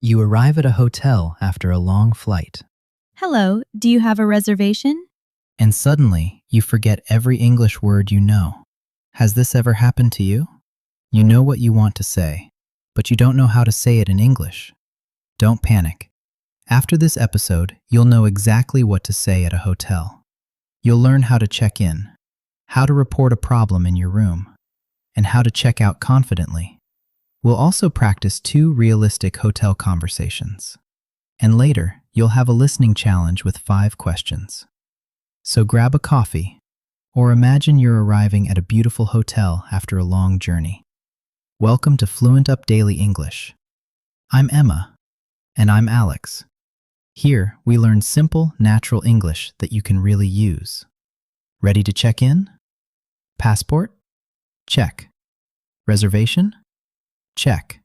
You arrive at a hotel after a long flight, Hello, do you have a reservation? and suddenly you forget every English word you know. Has this ever happened to you? You know what you want to say, but you don't know how to say it in English. Don't panic. After this episode, you'll know exactly what to say at a hotel. You'll learn how to check in, how to report a problem in your room, and how to check out confidently. We'll also practice 2 realistic hotel conversations. And later, you'll have a listening challenge with 5 questions. So grab a coffee, or imagine you're arriving at a beautiful hotel after a long journey. Welcome to Fluent Up Daily English. I'm Emma. And I'm Alex. Here, we learn simple, natural English that you can really use. Ready to check in? Passport? Check. Reservation? Check.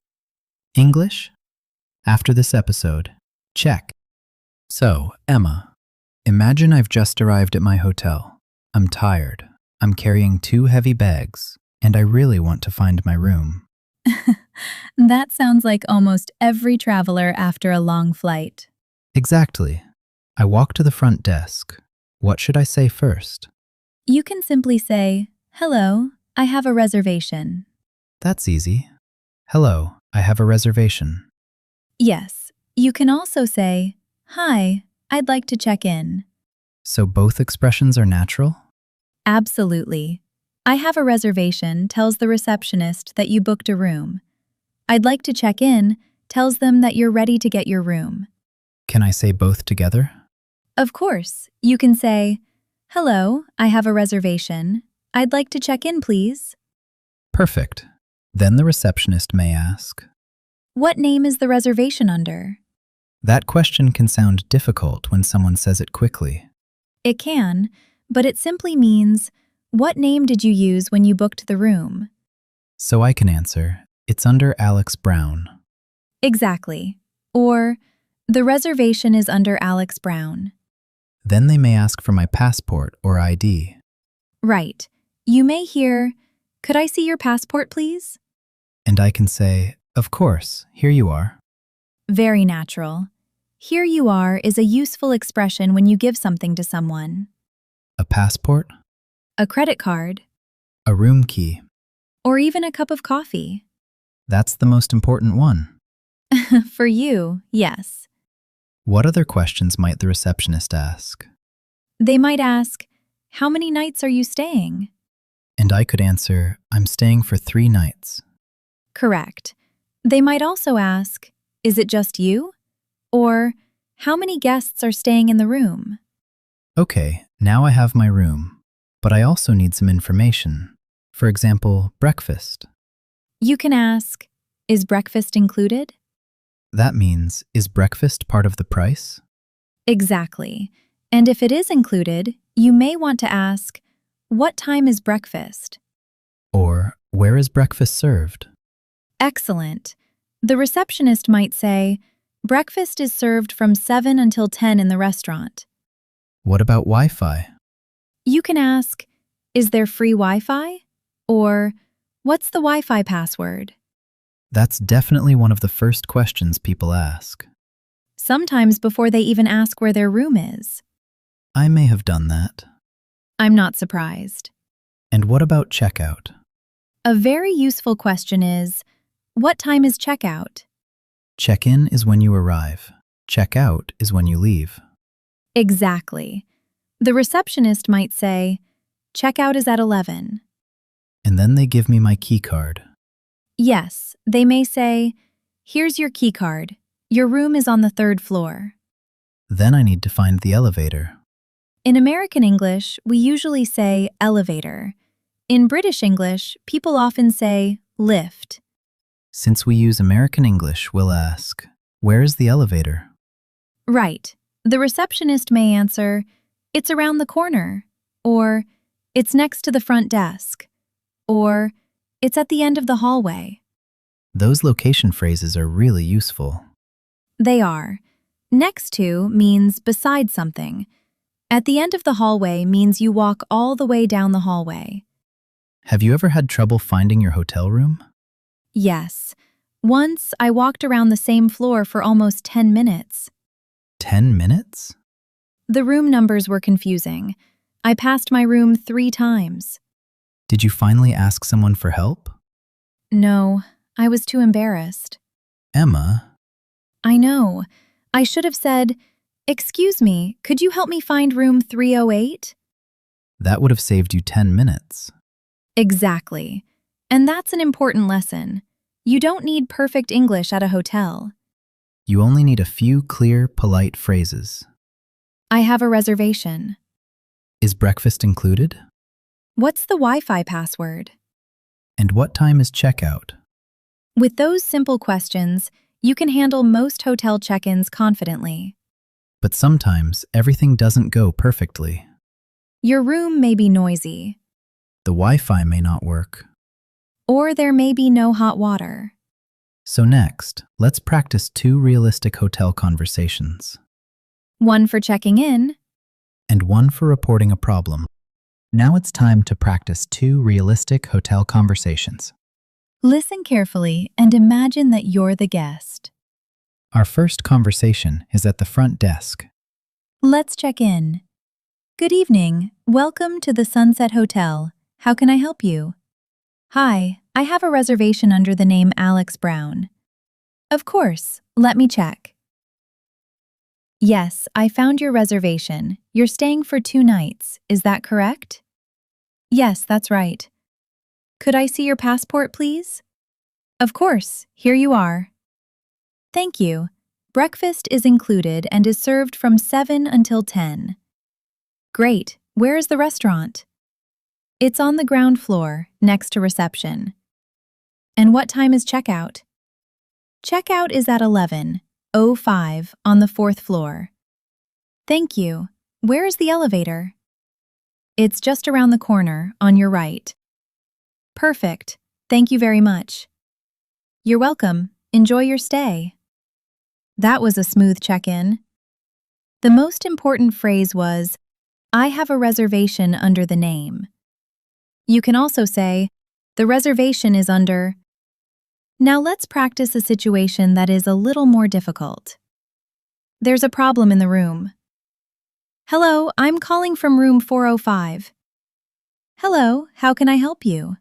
English? After this episode, check. So, Emma, imagine I've just arrived at my hotel. I'm tired. I'm carrying 2 heavy bags, and I really want to find my room. That sounds like almost every traveler after a long flight. Exactly. I walk to the front desk. What should I say first? You can simply say, "Hello, I have a reservation." That's easy. Hello, I have a reservation. Yes, you can also say, "Hi, I'd like to check in." So both expressions are natural? Absolutely. "I have a reservation" tells the receptionist that you booked a room. "I'd like to check in" tells them that you're ready to get your room. Can I say both together? Of course, you can say, "Hello, I have a reservation. I'd like to check in, please." Perfect. Then the receptionist may ask. What name is the reservation under? That question can sound difficult when someone says it quickly. It can, but it simply means, what name did you use when you booked the room? So I can answer, it's under Alex Brown. Exactly. Or, the reservation is under Alex Brown. Then they may ask for my passport or ID. Right. You may hear, "Could I see your passport, please?" And I can say, of course, here you are. Very natural. "Here you are" is a useful expression when you give something to someone. A passport, A credit card, a room key. or even a cup of coffee. That's the most important one. For you, yes. What other questions might the receptionist ask? They might ask, "How many nights are you staying?" And I could answer, I'm staying for 3 nights. Correct. They might also ask, "Is it just you?" Or, "How many guests are staying in the room?" Okay, now I have my room, but I also need some information. For example, breakfast. You can ask, "Is breakfast included?" That means, is breakfast part of the price? Exactly. And if it is included, you may want to ask, "What time is breakfast?" Or, where is breakfast served? Excellent. The receptionist might say, "Breakfast is served from 7 until 10 in the restaurant." What about Wi-Fi? You can ask, "Is there free Wi-Fi?" Or, "What's the Wi-Fi password?" That's definitely one of the first questions people ask. Sometimes before they even ask where their room is. I may have done that. I'm not surprised. And what about checkout? A very useful question is, "What time is checkout?" Check-in is when you arrive. Check-out is when you leave. Exactly. The receptionist might say, "Checkout is at 11. And then they give me my key card. Yes, they may say, "Here's your key card. Your room is on the 3rd floor." Then I need to find the elevator. In American English, we usually say elevator. In British English, people often say lift. Since we use American English, we'll ask, where is the elevator? Right. The receptionist may answer, "It's around the corner," or "It's next to the front desk," or "It's at the end of the hallway." Those location phrases are really useful. They are. Next to means beside something. At the end of the hallway means you walk all the way down the hallway. Have you ever had trouble finding your hotel room? Yes. Once, I walked around the same floor for almost 10 minutes. 10 minutes? The room numbers were confusing. I passed my room 3 times. Did you finally ask someone for help? No, I was too embarrassed. Emma, I know. I should have said, "Excuse me, could you help me find room 308?" that would have saved you 10 minutes. Exactly. And that's an important lesson. You don't need perfect English at a hotel. You only need a few clear, polite phrases. I have a reservation. Is breakfast included? What's the Wi-Fi password? And what time is checkout? With those simple questions, you can handle most hotel check-ins confidently. But sometimes everything doesn't go perfectly. Your room may be noisy, The Wi-Fi may not work. or there may be no hot water. So next, let's practice 2 realistic hotel conversations. One for checking in, And 1 for reporting a problem. Now it's time to practice 2 realistic hotel conversations. listen carefully, and imagine that you're the guest. Our first conversation is at the front desk. Let's check in. Good evening. Welcome to the Sunset Hotel. How can I help you? Hi, I have a reservation under the name Alex Brown. Of course, let me check. Yes, I found your reservation. You're staying for 2 nights, is that correct? Yes, that's right. Could I see your passport, please? Of course, here you are. Thank you. Breakfast is included and is served from 7 until 10. Great. Where is the restaurant? It's on the ground floor, next to reception. And what time is checkout? Checkout is at 11:05 on the 4th floor. Thank you. Where is the elevator? It's just around the corner, on your right. Perfect. Thank you very much. You're welcome. Enjoy your stay. That was a smooth check-in. The most important phrase was, "I have a reservation under the name." You can also say, "The reservation is under." Now let's practice a situation that is a little more difficult. There's a problem in the room. Hello, I'm calling from room 405. Hello, how can I help you?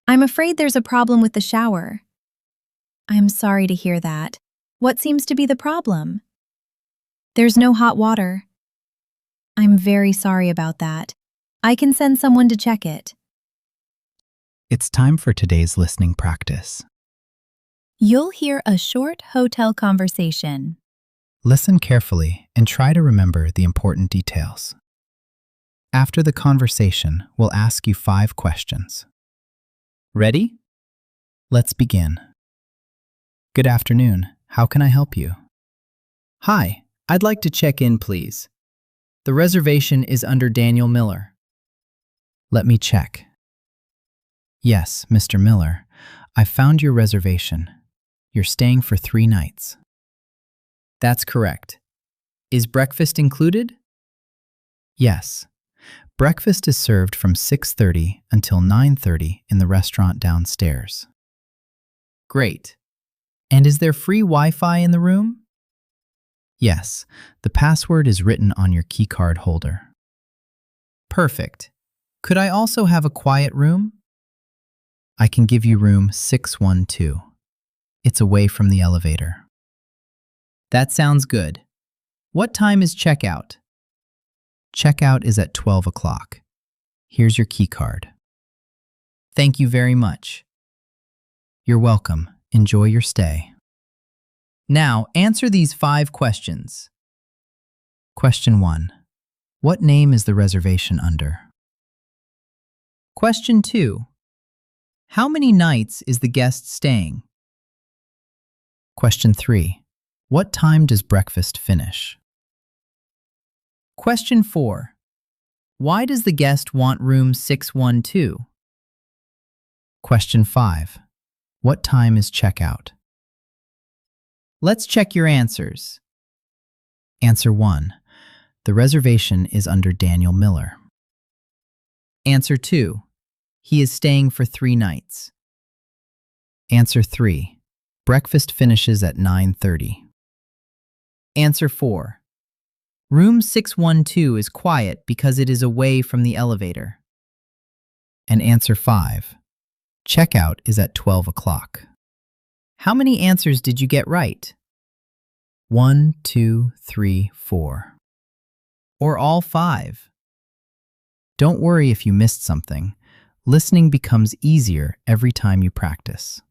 I'm afraid there's a problem with the shower. I'm sorry to hear that. What seems to be the problem? There's no hot water. I'm very sorry about that. I can send someone to check it. It's time for today's listening practice. You'll hear a short hotel conversation. Listen carefully and try to remember the important details. After the conversation, we'll ask you 5 questions. Ready? Let's begin. Good afternoon. How can I help you? Hi, I'd like to check in, please. The reservation is under Daniel Miller. Let me check. Yes, Mr. Miller, I found your reservation. You're staying for 3 nights. That's correct. Is breakfast included? Yes. Breakfast is served from 6:30 until 9:30 in the restaurant downstairs. Great. And is there free Wi-Fi in the room? Yes. The password is written on your keycard holder. Perfect. Could I also have a quiet room? I can give you room 612. It's away from the elevator. That sounds good. What time is checkout? Checkout is at 12 o'clock. Here's your key card. Thank you very much. You're welcome. Enjoy your stay. Now, answer these 5 questions. Question 1. What name is the reservation under? Question 2. How many nights is the guest staying? Question 3. What time does breakfast finish? Question 4. Why does the guest want room 612? Question 5. What time is checkout? Let's check your answers. Answer 1. The reservation is under Daniel Miller. Answer 2. He is staying for 3 nights. Answer 3. Breakfast finishes at 9:30. Answer 4. Room 612 is quiet because it is away from the elevator. And answer 5. Checkout is at 12 o'clock. How many answers did you get right? 1, 2, 3, 4. Or all 5? Don't worry if you missed something. Listening becomes easier every time you practice.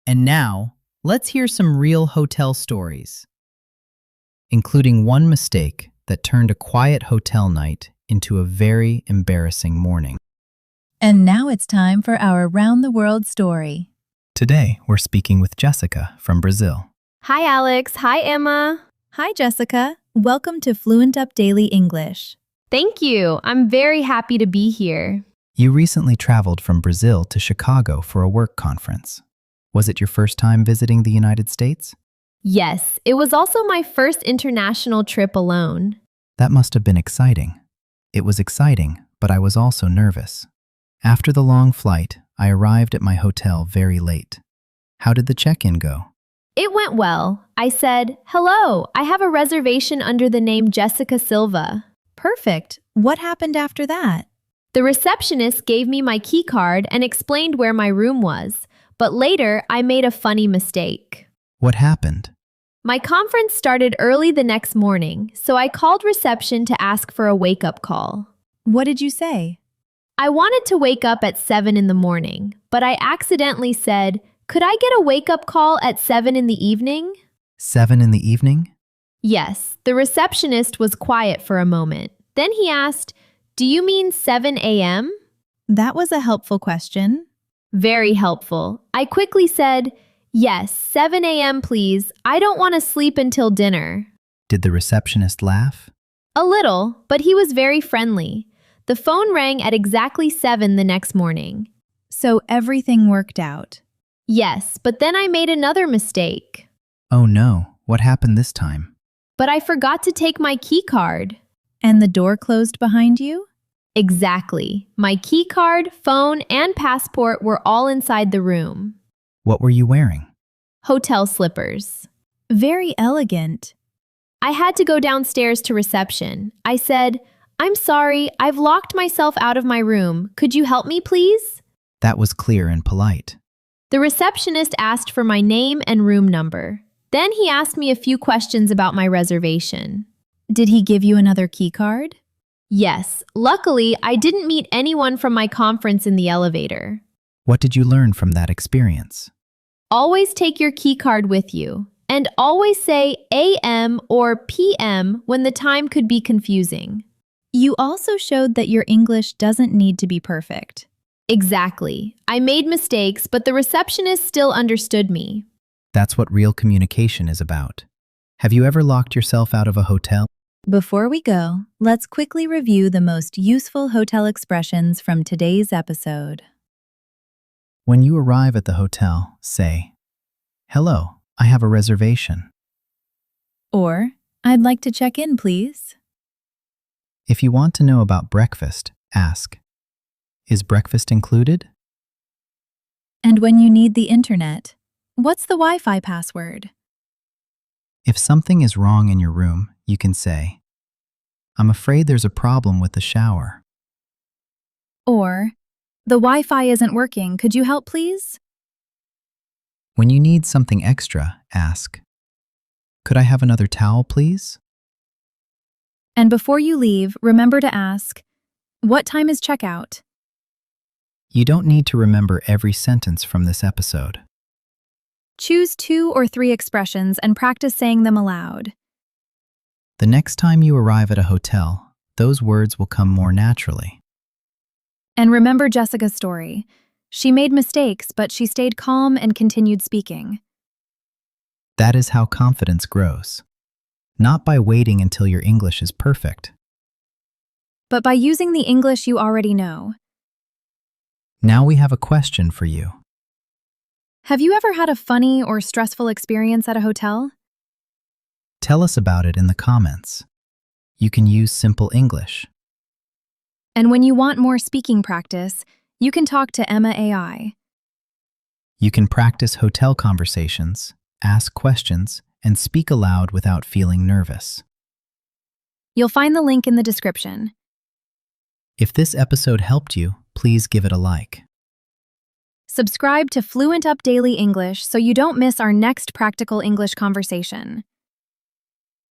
And now, let's hear some real hotel stories, including one mistake that turned a quiet hotel night into a very embarrassing morning. And now it's time for our Round the World story. Today, we're speaking with Jessica from Brazil. Hi, Alex. Hi, Emma. Hi, Jessica. Welcome to Fluent Up Daily English. Thank you. I'm very happy to be here. You recently traveled from Brazil to Chicago for a work conference. Was it your first time visiting the United States? Yes, it was also my first international trip alone. That must have been exciting. It was exciting, but I was also nervous. After the long flight, I arrived at my hotel very late. How did the check-in go? It went well. I said, "Hello, I have a reservation under the name Jessica Silva." Perfect. What happened after that? The receptionist gave me my key card and explained where my room was, but later I made a funny mistake. What happened? My conference started early the next morning, so I called reception to ask for a wake-up call. What did you say? I wanted to wake up at 7 in the morning, but I accidentally said, "Could I get a wake-up call at 7 in the evening?" 7 in the evening? Yes, the receptionist was quiet for a moment. Then he asked, "Do you mean 7 a.m.?" That was a helpful question. Very helpful. I quickly said, "Yes, 7 a.m. please. I don't want to sleep until dinner." Did the receptionist laugh? A little, but he was very friendly. The phone rang at exactly 7 the next morning. So everything worked out. Yes, but then I made another mistake. Oh no, what happened this time? But I forgot to take my key card. And the door closed behind you? Exactly. My key card, phone, and passport were all inside the room. What were you wearing? Hotel slippers. Very elegant. I had to go downstairs to reception. I said, "I'm sorry, I've locked myself out of my room. Could you help me, please?" That was clear and polite. The receptionist asked for my name and room number. Then he asked me a few questions about my reservation. Did he give you another key card? Yes, luckily, I didn't meet anyone from my conference in the elevator. What did you learn from that experience? Always take your key card with you, and always say AM or PM when the time could be confusing. You also showed that your English doesn't need to be perfect. Exactly. I made mistakes, but the receptionist still understood me. That's what real communication is about. Have you ever locked yourself out of a hotel? Before we go, let's quickly review the most useful hotel expressions from today's episode. When you arrive at the hotel, say, "Hello, I have a reservation." Or, "I'd like to check in, please." If you want to know about breakfast, ask, "Is breakfast included?" And when you need the internet, what's the Wi-Fi password? If something is wrong in your room, you can say, "I'm afraid there's a problem with the shower." Or, "The Wi-Fi isn't working. Could you help, please?" When you need something extra, ask, "Could I have another towel, please?" And before you leave, remember to ask, "What time is checkout?" You don't need to remember every sentence from this episode. Choose 2 or 3 expressions and practice saying them aloud. The next time you arrive at a hotel, those words will come more naturally. And remember Jessica's story. She made mistakes, but she stayed calm and continued speaking. That is how confidence grows. Not by waiting until your English is perfect. But by using the English you already know. Now we have a question for you. Have you ever had a funny or stressful experience at a hotel? Tell us about it in the comments. You can use simple English. And when you want more speaking practice, you can talk to Emma AI. You can practice hotel conversations, ask questions, and speak aloud without feeling nervous. You'll find the link in the description. If this episode helped you, please give it a like. Subscribe to Fluent Up Daily English so you don't miss our next practical English conversation.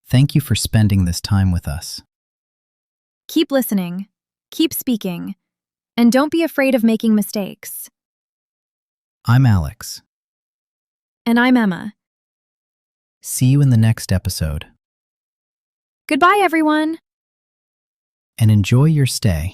Thank you for spending this time with us. Keep listening, keep speaking, and don't be afraid of making mistakes. I'm Alex. And I'm Emma. See you in the next episode. Goodbye, everyone! And enjoy your stay.